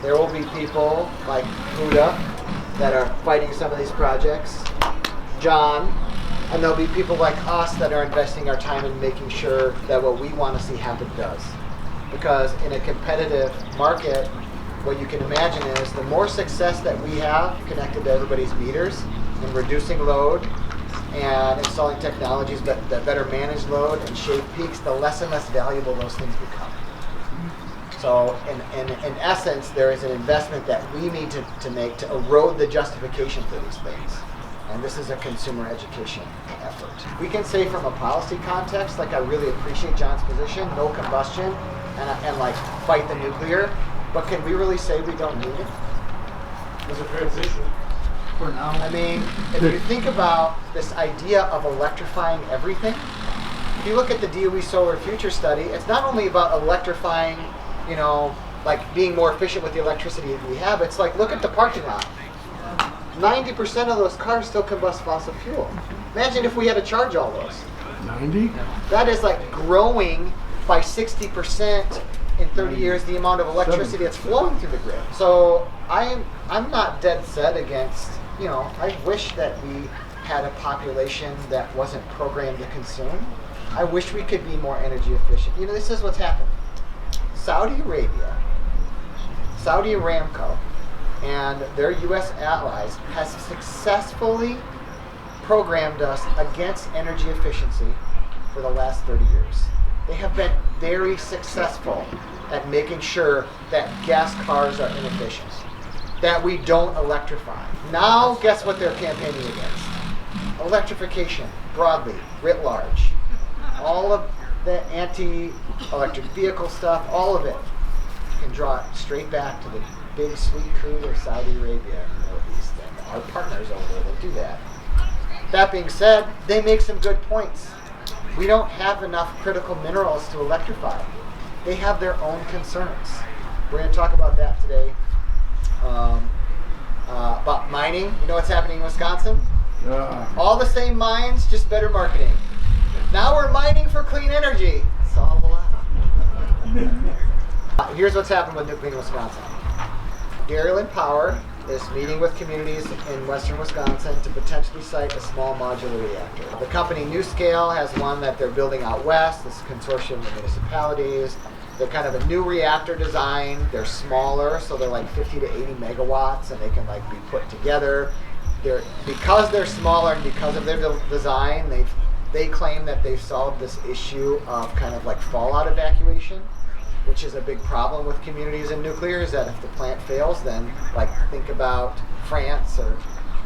there will be people like Hylla that are fighting some of these projects, John, and there'll be people like us that are investing our time in making sure that what we want to see happen does. Because in a competitive market, what you can imagine is the more success that we have connected to everybody's meters in reducing load and installing technologies that better manage load and shave peaks, the less and less valuable those things become. So in essence, there is an investment that we need to make to erode the justification for these things. And this is a consumer education effort. We can say from a policy context, like I really appreciate John's position, no combustion, and like fight the nuclear. But can we really say we don't need it? There's a transition. For now. I mean, if you think about this idea of electrifying everything, if you look at the DOE Solar Future Study, it's not only about electrifying, like being more efficient with the electricity that we have, it's like, look at the parking lot. 90% of those cars still combust fossil fuel. Imagine if we had to charge all those. 90? That is like growing by 60% in 30 years the amount of electricity that's flowing through the grid. So I'm not dead set against, I wish that we had a population that wasn't programmed to consume. I wish we could be more energy efficient. This is what's happened. Saudi Arabia, Saudi Aramco, and their U.S. allies has successfully programmed us against energy efficiency for the last 30 years. They have been very successful at making sure that gas cars are inefficient, that we don't electrify. Now, guess what they're campaigning against? Electrification, broadly, writ large. All of the anti-electric vehicle stuff, all of it, you can draw it straight back to the big sweet crude of Saudi Arabia and the Middle East, and our partners over there that do that. That being said, they make some good points. We don't have enough critical minerals to electrify. They have their own concerns. We're going to talk about that today. About mining. You know what's happening in Wisconsin? All the same mines, just better marketing. Now we're mining for clean energy. Solve a lot. Here's what's happened with nuclear in Wisconsin. Dairyland Power is meeting with communities in western Wisconsin to potentially site a small modular reactor. The company NewScale has one that they're building out west. This consortium of municipalities. They're kind of a new reactor design. They're smaller, so they're like 50 to 80 megawatts, and they can like be put together. Because they're smaller and because of their design, they claim that they've solved this issue of kind of like fallout evacuation, which is a big problem with communities in nuclear, is that if the plant fails, then like think about France or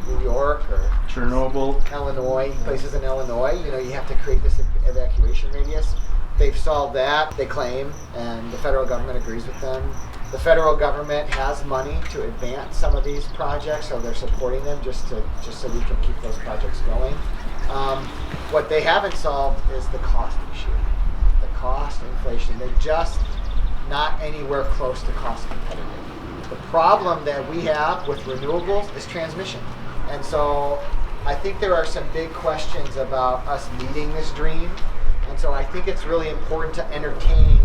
New York or Chernobyl, Illinois, places in Illinois, you have to create this evacuation radius. They've solved that, they claim, and the federal government agrees with them. The federal government has money to advance some of these projects, so they're supporting them just so we can keep those projects going. What they haven't solved is the cost issue. The cost, inflation, they're just not anywhere close to cost competitive. The problem that we have with renewables is transmission. And so I think there are some big questions about us meeting this dream. And so I think it's really important to entertain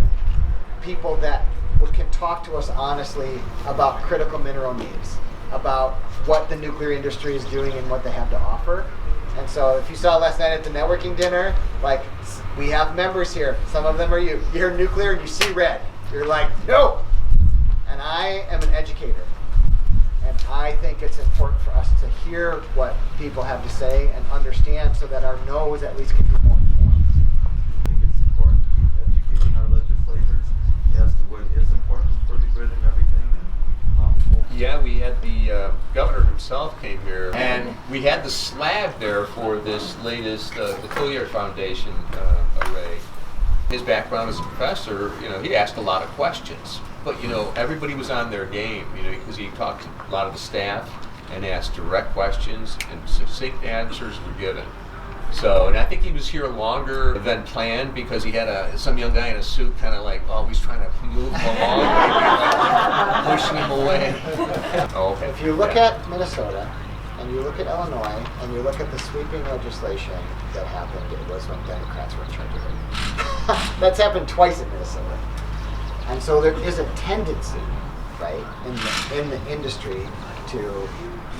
people that can talk to us honestly about critical mineral needs, about what the nuclear industry is doing and what they have to offer. And so if you saw last night at the networking dinner, like we have members here, some of them are you hear nuclear and you see red. You're like, no! And I am an educator. And I think it's important for us to hear what people have to say and understand so that our no's at least can be more informed. I think it's important to keep educating our legislators as to what is important for the grid and everything. Yeah, we had the governor himself came here, and we had the slab there for this latest, the Hillla Foundation array. His background as a professor, he asked a lot of questions, but everybody was on their game, because he talked to a lot of the staff and asked direct questions, and succinct answers were given. So, and I think he was here longer than planned because he had some young guy in a suit kind of like always trying to move him along, pushing him away. Oh, okay. If you look at Minnesota, and you look at Illinois, and you look at the sweeping legislation that happened, it was when Democrats were in charge of it. That's happened twice in Minnesota. And so there is a tendency, right, in the industry to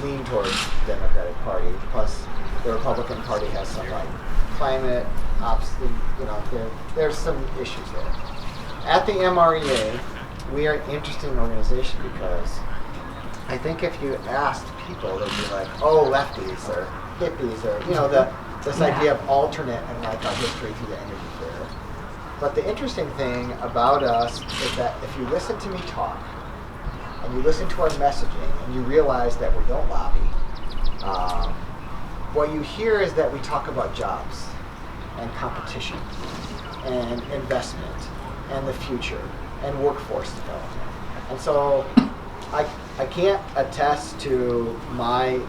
lean towards the Democratic Party, plus the Republican Party has some climate there's some issues there. At the MREA, we are an interesting organization because I think if you asked people, they'd be like, oh, lefties or hippies or this idea of alternate and our history through the energy fair. But the interesting thing about us is that if you listen to me talk and you listen to our messaging and you realize that we don't lobby, what you hear is that we talk about jobs and competition and investment and the future and workforce development. And so I can't attest to my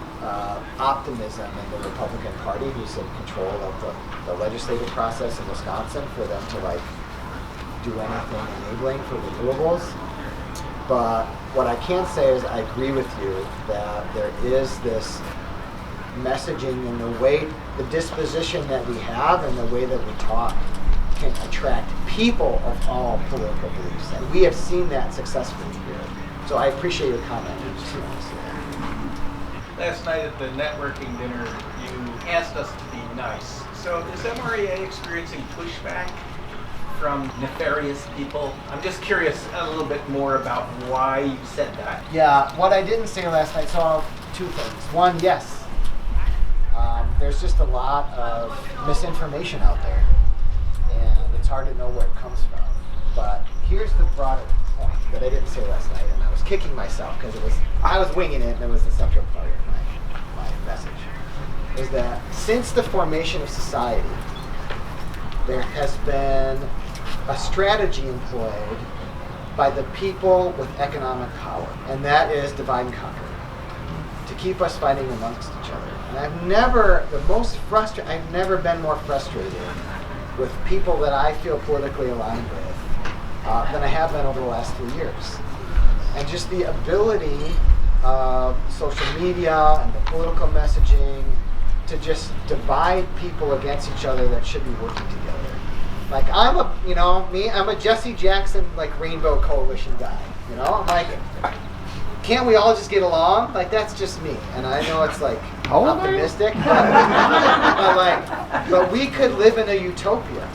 optimism in the Republican Party, who's in control of the legislative process in Wisconsin, for them to do anything enabling for renewables. But what I can say is I agree with you that there is this messaging and the disposition that we have and the way that we talk can attract people of all political beliefs. And we have seen that successfully here. So I appreciate your comment. Last night at the networking dinner, you asked us to be nice. So is MREA experiencing pushback from nefarious people? I'm just curious a little bit more about why you said that. Yeah, what I didn't say last night, so two things. One, yes. There's just a lot of misinformation out there, and it's hard to know where it comes from. But here's the broader point that I didn't say last night, and I was kicking myself because I was winging it, and it was the central part of my message, is that since the formation of society, there has been a strategy employed by the people with economic power, and that is divide and conquer, to keep us fighting amongst each other. And I've never been more frustrated with people that I feel politically aligned with than I have been over the last 3 years. And just the ability of social media and the political messaging to just divide people against each other that should be working together. Like I'm a Jesse Jackson Rainbow Coalition guy. I'm like, can't we all just get along? That's just me. And I know it's optimistic, but we could live in a utopia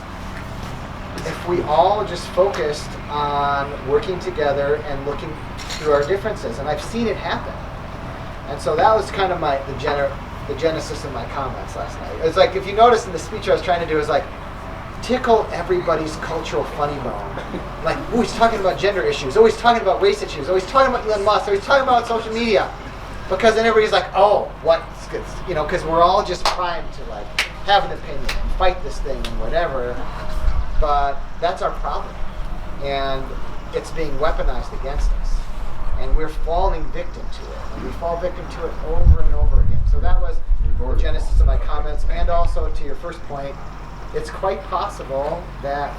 if we all just focused on working together and looking through our differences. And I've seen it happen. And so that was kind of the genesis of my comments last night. It's if you notice in the speech I was trying to do is tickle everybody's cultural funny bone. Oh, he's talking about gender issues. Oh, he's talking about race issues. Oh, he's talking about Elon Musk. Oh, he's talking about social media. Because then everybody's oh, what's good? Because we're all just primed to have an opinion and fight this thing and whatever. But that's our problem. And it's being weaponized against us. And we're falling victim to it. And we fall victim to it over and over again. So that was the genesis of my comments. And also to your first point, it's quite possible that,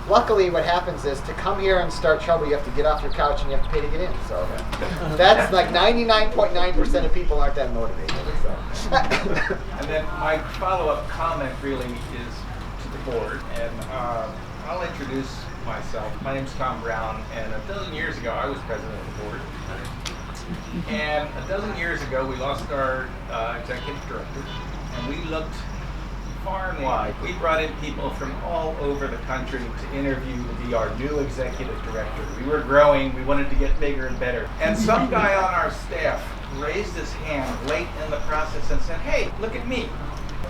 luckily what happens is to come here and start trouble, you have to get off your couch and you have to pay to get in. So that's 99.9% of people aren't that motivated. So. And then my follow-up comment really is to the board, and I'll introduce myself. My name's Tom Brown, and 12 years ago I was president of the board. And 12 years ago we lost our executive director, and we looked far and wide. We brought in people from all over the country to interview to be our new executive director. We were growing, we wanted to get bigger and better. And some guy on our staff raised his hand late in the process and said, hey, look at me.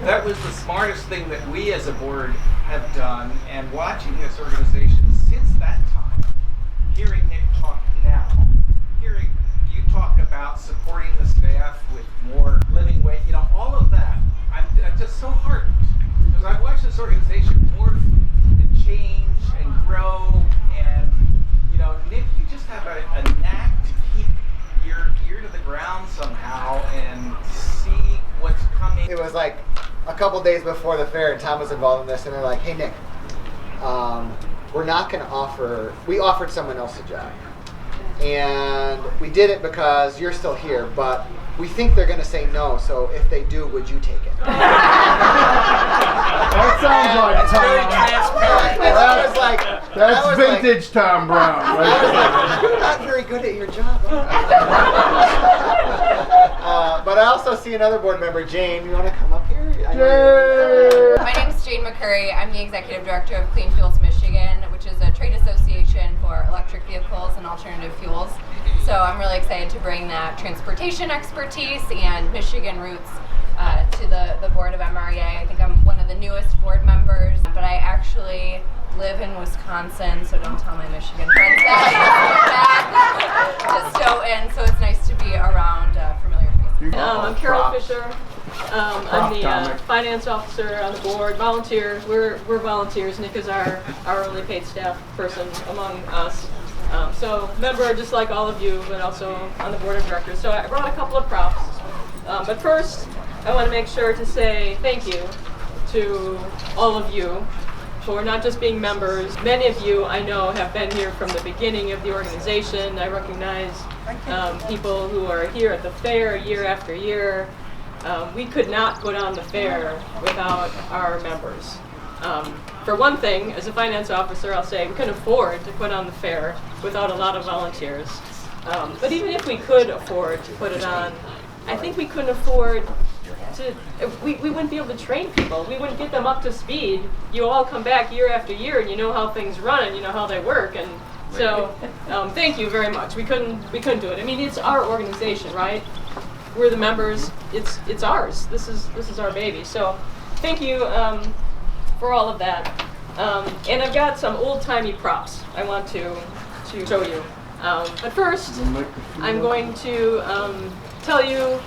That was the smartest thing that we as a board have done, and watching this organization since that time, hearing Nick talk now, hearing you talk about supporting the staff with more living wage, all of that, I'm just so heartened, because I've watched this organization morph and change and grow, and Nick, you just have a knack to keep your ear to the ground somehow and see what's coming. It was like a couple days before the fair, and Tom was involved in this, and they're like, hey Nick, we're not going to offer, we offered someone else a job. And we did it because you're still here, but we think they're going to say no, so if they do, would you take it? That sounds like it's Tom. very transparent. And I was like, That's vintage Tom Brown. I was like, you're not very good at your job. But I also see another board member, Jane. You want to come up here? Yay! My name is Jane McCurry. I'm the Executive Director of Clean Fuels Michigan, which is a trade association for electric vehicles and alternative fuels. So I'm really excited to bring that transportation expertise and Michigan roots to the board of MREA. I think I'm one of the newest board members, but I actually live in Wisconsin, so don't tell my Michigan friends that. Just Stoughton, so it's nice to be around familiar faces. I'm Carol Fisher. I'm the finance officer on the board. Volunteer. We're volunteers. Nick is our only paid staff person among us. So member just like all of you, but also on the board of directors. So I brought a couple of props. But first, I want to make sure to say thank you to all of you for not just being members. Many of you I know have been here from the beginning of the organization. I recognize people who are here at the fair year after year. We could not put on the fair without our members. For one thing, as a finance officer, I'll say we couldn't afford to put on the fair without a lot of volunteers. But even if we could afford to put it on, I think we couldn't afford to, we wouldn't be able to train people. We wouldn't get them up to speed. You all come back year after year and you know how things run and you know how they work. And so thank you very much. We couldn't do it. I mean, it's our organization, right? We're the members. It's ours. This is our baby. So thank you for all of that. And I've got some old-timey props I want to show you. But first, I'm going to tell you,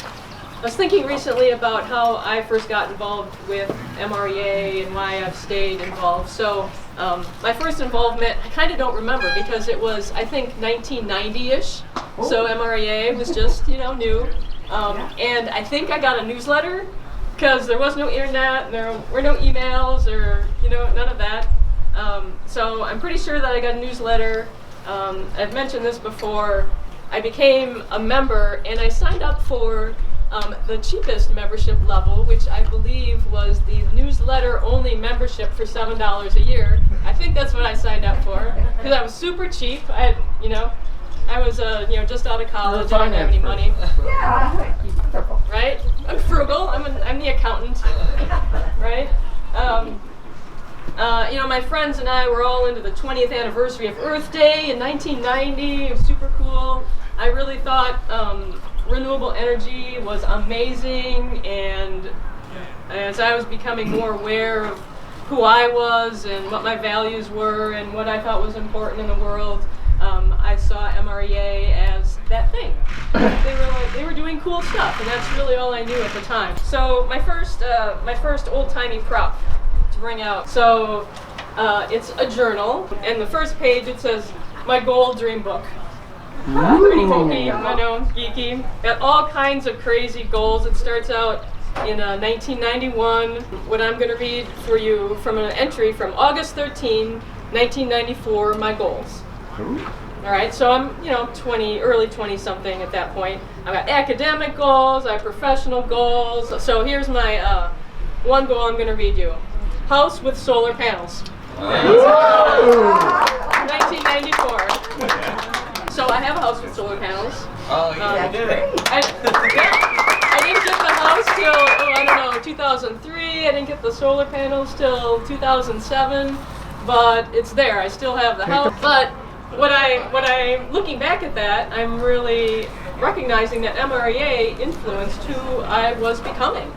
I was thinking recently about how I first got involved with MREA and why I've stayed involved. So my first involvement, I kind of don't remember because it was, I think, 1990-ish. So MREA was just, new. And I think I got a newsletter because there was no internet, there were no emails or, none of that. So I'm pretty sure that I got a newsletter. I've mentioned this before. I became a member and I signed up for the cheapest membership level, which I believe was the newsletter only membership for $7 a year. I think that's what I signed up for because I was super cheap. I had, I was just out of college. I didn't have any money. Yeah, right? I'm frugal. I'm the accountant, right? My friends and I were all into the 20th anniversary of Earth Day in 1990. It was super cool. I really thought renewable energy was amazing, and as I was becoming more aware of who I was and what my values were and what I thought was important in the world, I saw MREA as that thing. They were doing cool stuff, and that's really all I knew at the time. So my first old-timey prop to bring out. So it's a journal, and the first page it says, "My Goal Dream Book." Pretty hokey, I know, geeky. Got all kinds of crazy goals. It starts out in 1991. What I'm going to read for you from an entry from August 13, 1994, my goals. All right, so I'm, early 20-something at that point. I've got academic goals, I have professional goals. So here's my one goal I'm going to read you. House with solar panels. 1994. So I have a house with solar panels. Oh, you did it. I didn't get the house till, 2003. I didn't get the solar panels till 2007, but it's there. I still have the house. But when I'm looking back at that, I'm really recognizing that MREA influenced who I was becoming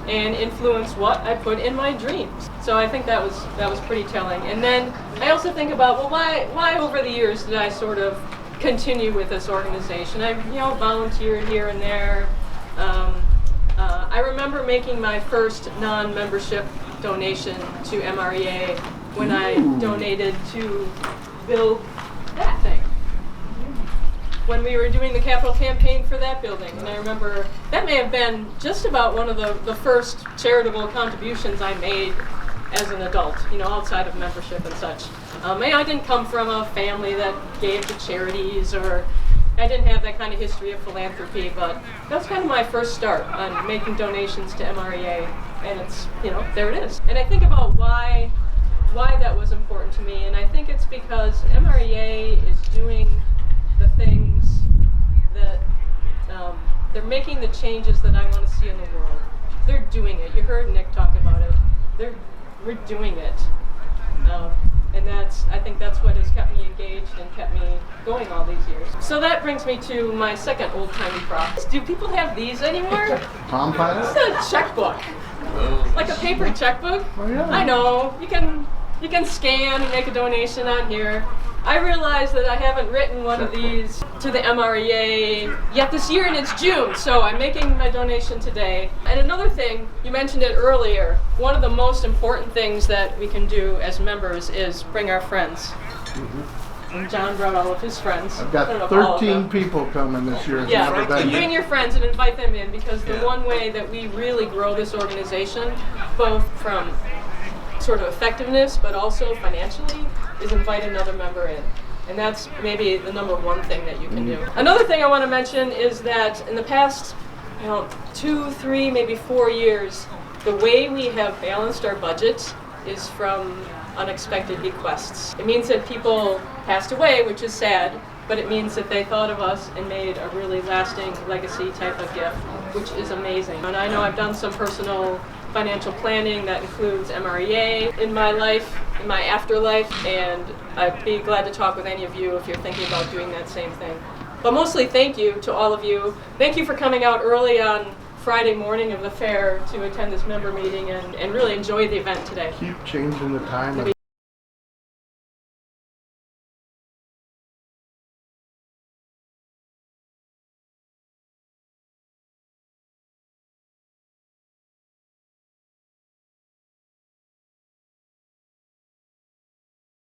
and influenced what I put in my dreams. So I think that was pretty telling. And then I also think about, well, why over the years did I sort of continue with this organization? I've volunteered here and there. I remember making my first non-membership donation to MREA when I donated to build that thing. When we were doing the capital campaign for that building. And I remember that may have been just about one of the first charitable contributions I made as an adult, outside of membership and such. I didn't come from a family that gave to charities, or I didn't have that kind of history of philanthropy, but that was kind of my first start on making donations to MREA, and it's, there it is. And I think about why that was important to me, and I think it's because MREA is doing the things that, they're making the changes that I want to see in the world. They're doing it. You heard Nick talk about it. We're doing it. And I think that's what has kept me engaged and kept me going all these years. So that brings me to my second old-timey prop. Do people have these anymore? Palm Pilot? It's a checkbook. Like a paper checkbook. Oh, yeah. I know. You can scan and make a donation on here. I realize that I haven't written one of these to the MREA yet this year, and it's June, so I'm making my donation today. And another thing, you mentioned it earlier, one of the most important things that we can do as members is bring our friends. Mm-hmm. And John brought all of his friends. I've got 13 people coming this year. Yeah, you bring your friends and invite them in, because the one way that we really grow this organization, both from sort of effectiveness but also financially, is invite another member in. And that's maybe the number one thing that you can do. Another thing I want to mention is that in the past 2, 3, maybe 4 years, the way we have balanced our budget is from unexpected bequests. It means that people passed away, which is sad, but it means that they thought of us and made a really lasting legacy type of gift, which is amazing. And I know I've done some personal financial planning that includes MREA in my life, in my afterlife, and I'd be glad to talk with any of you if you're thinking about doing that same thing. But mostly thank you to all of you. Thank you for coming out early on Friday morning of the fair to attend this member meeting and really enjoy the event today. Keep changing the time.